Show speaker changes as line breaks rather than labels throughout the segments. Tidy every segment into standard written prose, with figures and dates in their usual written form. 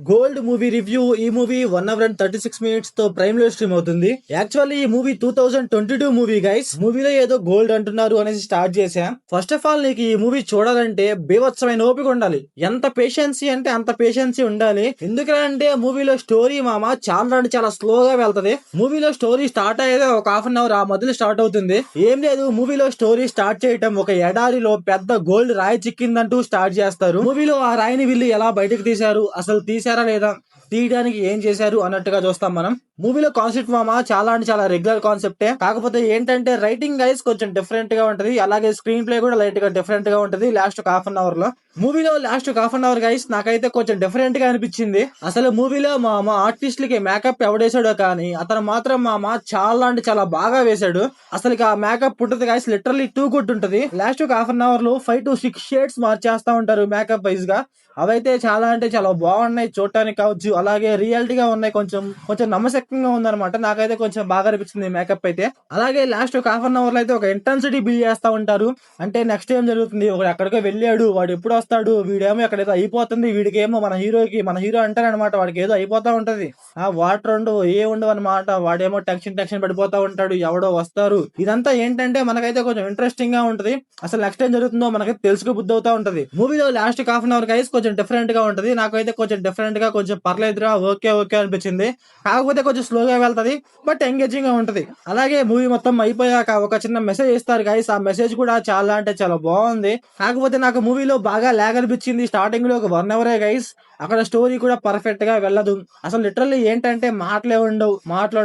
Gold movie review. ఈ movie 1 hour and 36 minutes తో prime లో స్ట్రీమ్ అవుతుంది. యాక్చువల్లీ ఈ మూవీ 2022 మూవీ గైస్. మూవీలో ఏదో గోల్డ్ అంటున్నారు అనేసి స్టార్ట్ చేశా. ఫస్ట్ ఆఫ్ ఆల్ నీకు ఈ మూవీ చూడాలంటే బీభత్సమైన ఓపిక ఉండాలి. ఎంత పేషెన్సీ అంటే అంత పేషెన్సీ ఉండాలి. ఎందుకంటే మూవీలో స్టోరీ మామ చాలా అంటే చాలా స్లోగా వెళ్తది. మూవీలో స్టోరీ స్టార్ట్ అయ్యేదే ఒక హాఫ్ అన్ అవర్ ఆ మధ్యలో స్టార్ట్ అవుతుంది. ఏం లేదు, మూవీలో స్టోరీ స్టార్ట్ చేయటం ఒక ఎడారిలో పెద్ద గోల్డ్ రాయి చిక్కిందంటూ స్టార్ట్ చేస్తారు. మూవీలో ఆ రాయిని వీళ్ళు ఎలా బయటకు తీశారు, అసలు తీసారా లేదా, తీయడానికి ఏం చేశారు అన్నట్టుగా చూస్తాం మనం. మూవీలో కాన్సెప్ట్ మామ చాలా అంటే చాలా రెగ్యులర్ కాన్సెప్టే. కాకపోతే ఏంటంటే రైటింగ్ గైస్ కొంచెం డిఫరెంట్ గా ఉంటది. అలాగే స్క్రీన్ ప్లే కూడా లైట్ గా డిఫరెంట్ గా ఉంటది. లాస్ట్ ఒక హాఫ్ అన్ అవర్ లో మూవీలో లాస్ట్ ఒక హాఫ్ అన్ అవర్ గైస్ నాకైతే కొంచెం డిఫరెంట్ గా అనిపించింది. అసలు మూవీలో మా ఆర్టిస్టులకి మేకప్ ఎవడేసాడో కానీ అతను మాత్రం చాలా అంటే చాలా బాగా వేశాడు. అసలు ఆ మేకప్ ఉంటుంది గైస్, లిటరల్లీ టూ గుడ్ ఉంటది. లాస్ట్ ఒక హాఫ్ అన్ అవర్ లో 5 to 6 షేడ్స్ మార్చేస్తా ఉంటారు మేకప్ వైజ్ గా. అవైతే చాలా అంటే చాలా బాగున్నాయి చూడటానికి కావచ్చు, అలాగే రియాలిటీగా ఉన్నాయి. కొంచెం కొంచెం నమ్మశక్యంగా ఉందన్నమాట. నాకైతే కొంచెం బాగా అనిపించింది మేకప్ అయితే. అలాగే లాస్ట్ ఒక హాఫ్ అన్ అవర్ లో అయితే ఒక ఇంటెన్సిటీ బిల్డ్ చేస్తా ఉంటారు. అంటే నెక్స్ట్ ఏం జరుగుతుంది, ఒకడు ఎక్కడికో వెళ్ళాడు, వాడు ఎప్పుడు వస్తాడు, వీడేమో ఎక్కడేదో అయిపోతుంది, వీడికేమో మన హీరో అంటారనమాట, వాడికి ఏదో అయిపోతా ఉంటది. ఆ వాటర్ ఉండవు ఏ ఉండవు అనమాట. వాడేమో టెన్షన్ పడిపోతా ఉంటాడు, ఎవడో వస్తారు. ఇదంతా ఏంటంటే మనకైతే కొంచెం ఇంట్రెస్టింగ్ గా ఉంటది. అసలు నెక్స్ట్ ఏం జరుగుతుందో మనకైతే తెలుసుకో బుద్ధి అవుతా ఉంటది. మూవీలో last half an hour guys కొంచెం డిఫరెంట్ గా ఉంటది. నాకైతే కొంచెం డిఫరెంట్ గా కొంచెం పర్లేదురా, ఓకే ఓకే అనిపించింది. కాకపోతే కొంచెం స్లోగా వెళ్తది, బట్ ఎంగేజింగ్ గా ఉంటది. అలాగే మూవీ మొత్తం అయిపోయాక ఒక చిన్న మెసేజ్ ఇస్తారు గైస్. ఆ మెసేజ్ కూడా చాలా అంటే చాలా బాగుంది. కాకపోతే నాకు మూవీలో బాగా లాగ్ అనిపించింది. స్టార్టింగ్ లో ఒక 1 hour గైస్. అక్కడ స్టోరీ కూడా పర్ఫెక్ట్ గా వెళ్ళదు. అసలు లిటరల్లీ ఏంటంటే మాటలు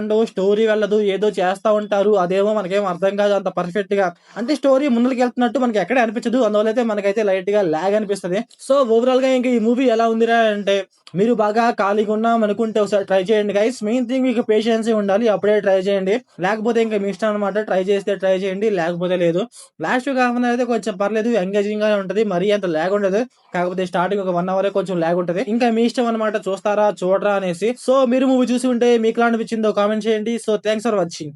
ఉండవు, స్టోరీ వెళ్ళదు, ఏదో చేస్తా ఉంటారు. అదేమో మనకేం అర్థం కాదు అంత పర్ఫెక్ట్ గా. అంటే స్టోరీ ముందుకు వెళ్తున్నట్టు మనకి ఎక్కడ అనిపించదు. అందువల్ల అయితే మనకైతే లైట్ గా లాగ్ అనిపిస్తుంది. సో ఓవరాల్ గా ఇంకా ఈ మూవీ ఎలా ఉందిరా అంటే, మీరు బాగా ఖాళీగా ఉన్నాం అనుకుంటే ఒకసారి ట్రై చేయండి గైస్. మెయిన్ థింగ్ మీకు పేషెన్స్ ఉండాలి, అప్పుడే ట్రై చేయండి. లేకపోతే ఇంకా మీ ఇష్టం అనమాట. ట్రై చేస్తే ట్రై చేయండి, లేకపోతే లేదు. లాస్ట్ కాకుండా అయితే కొంచెం పర్లేదు, ఎంగేజింగ్ గా ఉంటది, మరీ అంత లాగ్ ఉండదు. కాకపోతే స్టార్టింగ్ ఒక 1 hour కొంచెం లాగ్ ఉంటది. ఇంకా మీ ఇష్టం అనమాట, చూస్తారా చూడరా అనేసి. సో మీరు మూవీ చూసి ఉంటే మీకు ఎలా అనిపించిందో కామెంట్ చేయండి. So thanks for watching.